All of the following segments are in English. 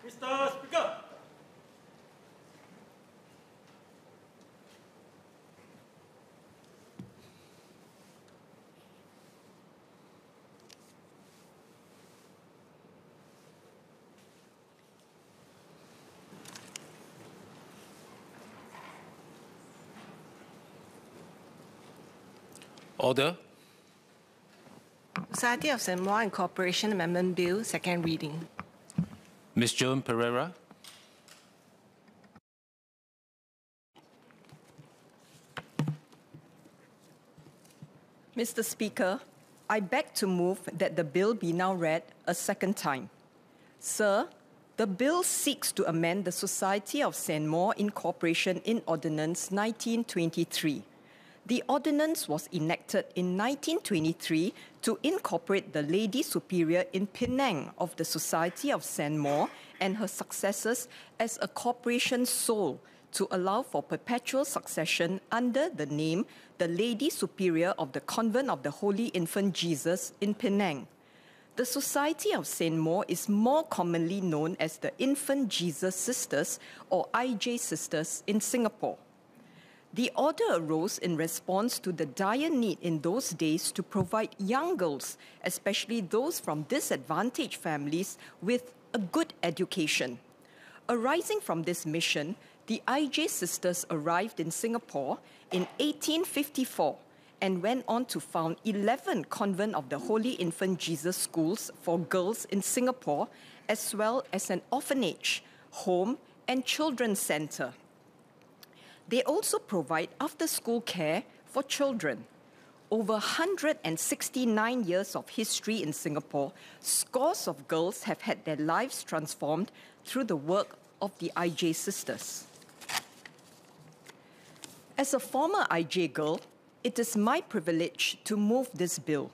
Mr. Speaker. Order. Society of St. Maur Incorporation Amendment Bill, second reading. Ms. Joan Pereira. Mr. Speaker, I beg to move that the bill be now read a second time. Sir, the bill seeks to amend the Society of St. Maur Incorporation in Ordinance 1923. The ordinance was enacted in 1923 to incorporate the Lady Superior in Penang of the Society of St. Maur and her successors as a corporation sole to allow for perpetual succession under the name the Lady Superior of the Convent of the Holy Infant Jesus in Penang. The Society of St. Maur is more commonly known as the Infant Jesus Sisters or IJ Sisters in Singapore. The order arose in response to the dire need in those days to provide young girls, especially those from disadvantaged families, with a good education. Arising from this mission, the IJ Sisters arrived in Singapore in 1854 and went on to found 11 Convent of the Holy Infant Jesus schools for girls in Singapore, as well as an orphanage, home, and children's center. They also provide after-school care for children. Over 169 years of history in Singapore, scores of girls have had their lives transformed through the work of the IJ Sisters. As a former IJ girl, it is my privilege to move this bill.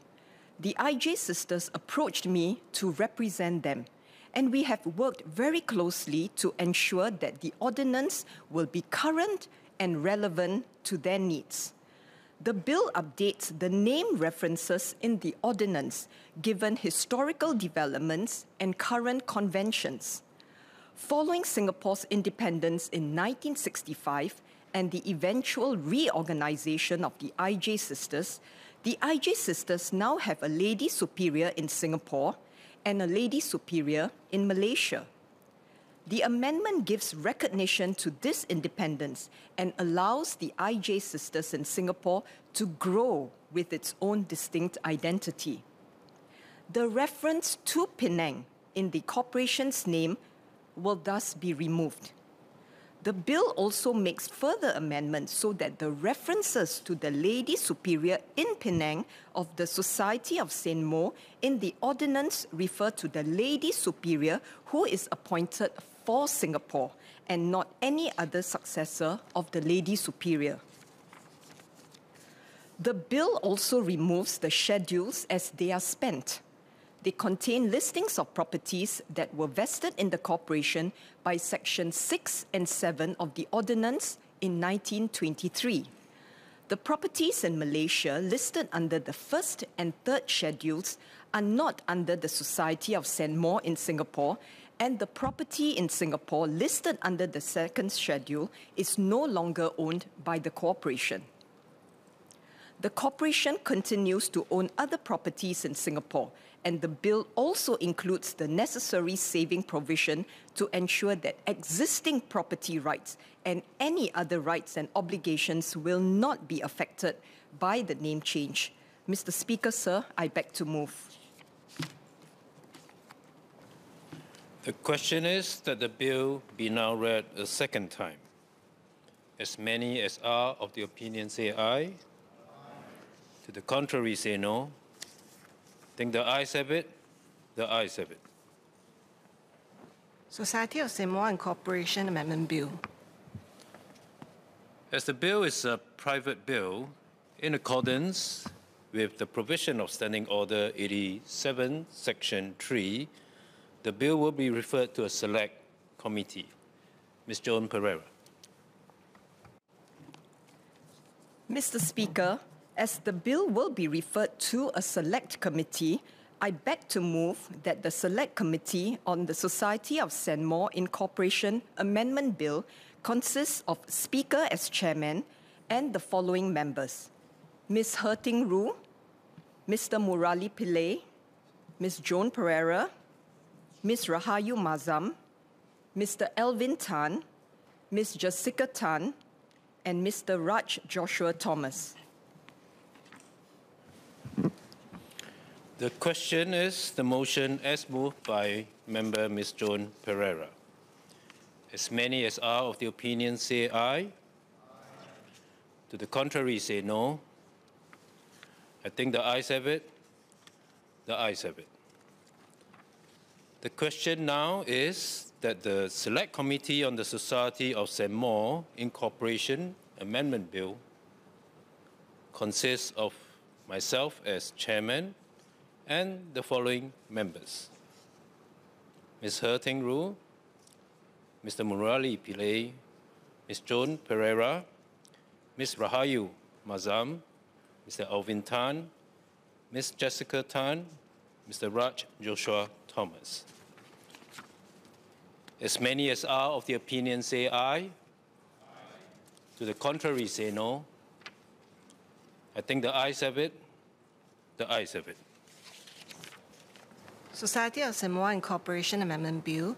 The IJ Sisters approached me to represent them, and we have worked very closely to ensure that the ordinance will be current and relevant to their needs. The bill updates the name references in the ordinance, given historical developments and current conventions. Following Singapore's independence in 1965 and the eventual reorganization of the IJ Sisters now have a Lady Superior in Singapore and a Lady Superior in Malaysia. The amendment gives recognition to this independence and allows the IJ Sisters in Singapore to grow with its own distinct identity. The reference to Penang in the corporation's name will thus be removed. The bill also makes further amendments so that the references to the Lady Superior in Penang of the Society of St. Maur in the ordinance refer to the Lady Superior who is appointed for Singapore and not any other successor of the Lady Superior. The bill also removes the schedules as they are spent. They contain listings of properties that were vested in the corporation by Section 6 and 7 of the Ordinance in 1923. The properties in Malaysia listed under the first and third schedules are not under the Society of St. Maur in Singapore, and the property in Singapore listed under the second schedule is no longer owned by the corporation. The corporation continues to own other properties in Singapore, and the bill also includes the necessary saving provision to ensure that existing property rights and any other rights and obligations will not be affected by the name change. Mr. Speaker, sir, I beg to move. The question is that the bill be now read a second time. As many as are of the opinion say aye. To the contrary say no. Think the ayes have it? The ayes have it. Society of St. Maur Incorporation Amendment Bill. As the bill is a private bill, in accordance with the provision of Standing Order 87, Section 3, the bill will be referred to a select committee. Ms. Joan Pereira. Mr. Speaker, as the bill will be referred to a select committee, I beg to move that the Select Committee on the Society of St. Maur Incorporation Amendment Bill consists of Speaker as Chairman and the following members: Ms. Herting Rue, Mr. Murali Pillay, Ms. Joan Pereira, Ms. Rahayu Mazam, Mr. Elvin Tan, Ms. Jessica Tan, and Mr. Raj Joshua Thomas. The question is the motion as moved by member Ms. Joan Pereira. As many as are of the opinion say aye. To the contrary say no. I think the ayes have it. The ayes have it. The question now is that the Select Committee on the Society of St. Maur Incorporation Amendment Bill consists of myself as Chairman and the following members: Ms. Herting Rue, Mr. Murali Pillay, Ms. Joan Pereira, Ms. Rahayu Mazam, Mr. Alvin Tan, Ms. Jessica Tan, Mr. Raj Joshua Thomas. As many as are of the opinion say aye. To the contrary say no. I think the ayes have it. The ayes have it. Society of St. Maur Incorporation Amendment Bill